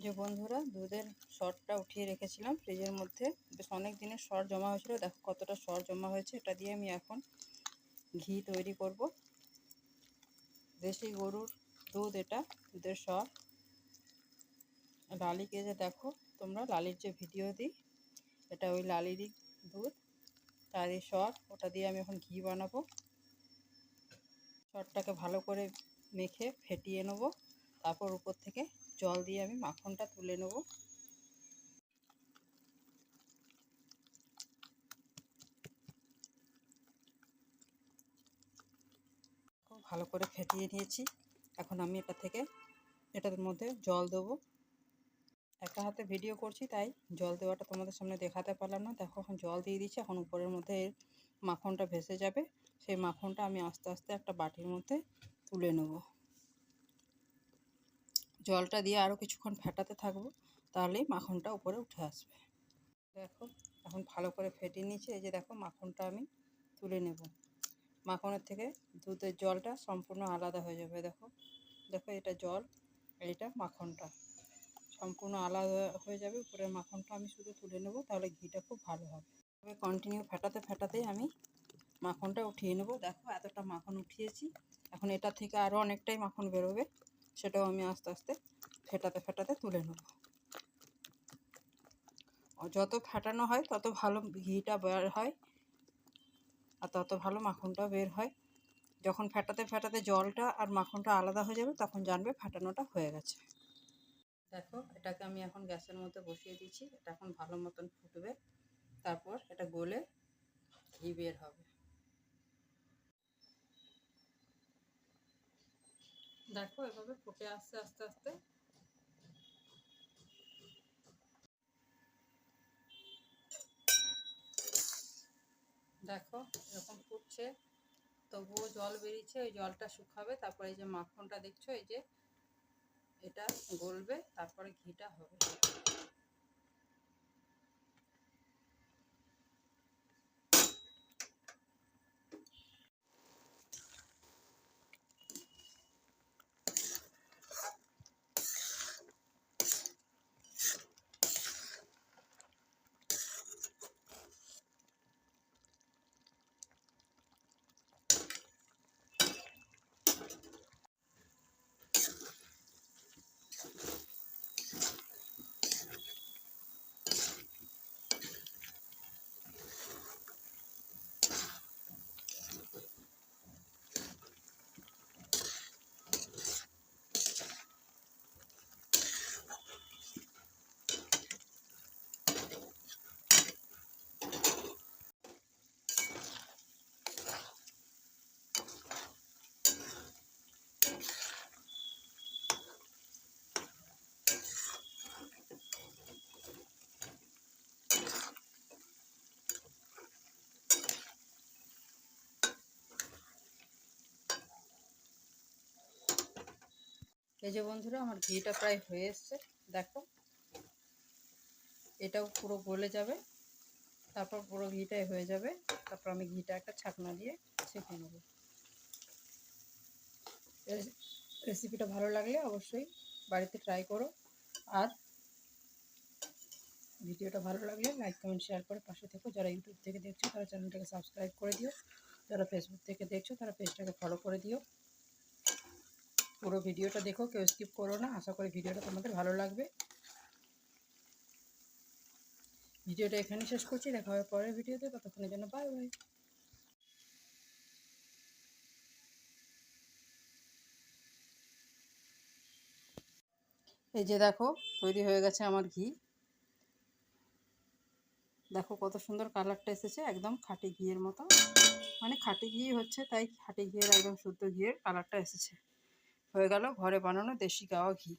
যে বন্ধুরা, দুধের সরটা উঠিয়ে রেখেছিলাম ফ্রিজের মধ্যে, বেশ অনেক দিনের সর জমা হয়েছিল। দেখো কতটা সর জমা হয়েছে। এটা দিয়ে আমি এখন ঘি তৈরি করব। দেশি গরুর দুধ, এটা দুধের সর। লালিকে যে দেখো তোমরা, লালির যে ভিডিও দিই, এটা ওই লালিরই দুধ, তারই সর। ওটা দিয়ে আমি এখন ঘি বানাবো। সরটাকে ভালো করে মেখে ফেটিয়ে নেব, তারপর উপর থেকে জল দিয়ে আমি মাখনটা তুলে নেব। খুব ভালো করে ফেটিয়ে নিয়েছি। এখন আমি এটার মধ্যে জল দেবো। একটা হাতে ভিডিও করছি, তাই জল দেওয়াটা তোমাদের সামনে দেখাতে পারলাম না। দেখো এখন জল দিয়ে দিচ্ছি। এখন উপরের মধ্যে এর মাখনটা ভেসে যাবে। সেই মাখনটা আমি আস্তে আস্তে একটা বাটির মধ্যে তুলে নেব। জলটা দিয়ে আরও কিছুক্ষণ ফেটাতে থাকবো, তাহলেই মাখনটা উপরে উঠে আসবে। দেখো এখন ভালো করে ফেটিয়ে নিয়েছি। এই যে দেখো, মাখনটা আমি তুলে নেব। মাখনের থেকে দুধের জলটা সম্পূর্ণ আলাদা হয়ে যাবে। দেখো দেখো, এটা জল, এইটা মাখনটা সম্পূর্ণ আলাদা হয়ে যাবে। উপরের মাখনটা আমি শুধু তুলে নেব, তাহলে ঘিটা খুব ভালো হবে। তবে কন্টিনিউ ফেটাতে ফেটাতেই আমি মাখনটা উঠিয়ে নেব। দেখো এতটা মাখন উঠিয়েছি। এখন এটা থেকে আরও অনেকটাই মাখন বেরোবে, সেটাও আমি আস্তে আস্তে ফেটাতে ফেটাতে তুলে নেব। যত ফেটানো হয় তত ভালো ঘিটা বের হয়, আর তত ভালো মাখনটাও বের হয়। যখন ফেটাতে ফেটাতে জলটা আর মাখনটা আলাদা হয়ে যাবে, তখন জানবে ফেটানোটা হয়ে গেছে। দেখো এটাকে আমি এখন গ্যাসের মধ্যে বসিয়ে দিচ্ছি। এটা এখন ভালো মতন ফুটবে, তারপর এটা গলে ঘি বের হবে। দেখো এভাবে ফুটে আসছে আস্তে আস্তে। দেখো এরকম ফুটছে, তবুও জল বেরিয়েছে। ওই জলটা শুকাবে, তারপরে এই যে মাখনটা দেখছো, এই যে এটা গলবে, তারপরে ঘিটা হবে। এই যে বন্ধুরা, আমার ঘিটা প্রায় হয়ে এসছে। দেখো এটাও পুরো গলে যাবে, তারপর পুরো ঘিটাই হয়ে যাবে। তারপর আমি ঘিটা একটা ছাকনা দিয়ে ছেঁকে নেব। রেসিপিটা ভালো লাগলে অবশ্যই বাড়িতে ট্রাই করো। আর ভিডিওটা ভালো লাগলে লাইক কমেন্ট শেয়ার করে পাশে থেকো। যারা ইউটিউব থেকে দেখছো তারা চ্যানেলটাকে সাবস্ক্রাইব করে দিও। যারা ফেসবুক থেকে দেখছো তারা পেজটাকে ফলো করে দিও। পুরো ভিডিওটা দেখো, কেউ স্কিপ করো না। আশা করি ভিডিওটা তোমাদের ভালো লাগবে। ভিডিওটা এখানে শেষ করছি। দেখা হবে পরের ভিডিওতে। ততক্ষণের জন্য বাই বাই। এই যে দেখো, তৈরি হয়ে গেছে আমার ঘি। দেখো কত সুন্দর কালারটা এসেছে, একদম খাঁটি ঘিয়ের মতো। মানে খাঁটি ঘি হচ্ছে, তাই খাঁটি ঘিয়ের একদম শুদ্ধ ঘিয়ের কালারটা এসেছে। হয়ে গেল ঘরে বানানো দেশি গাওয়া ঘি।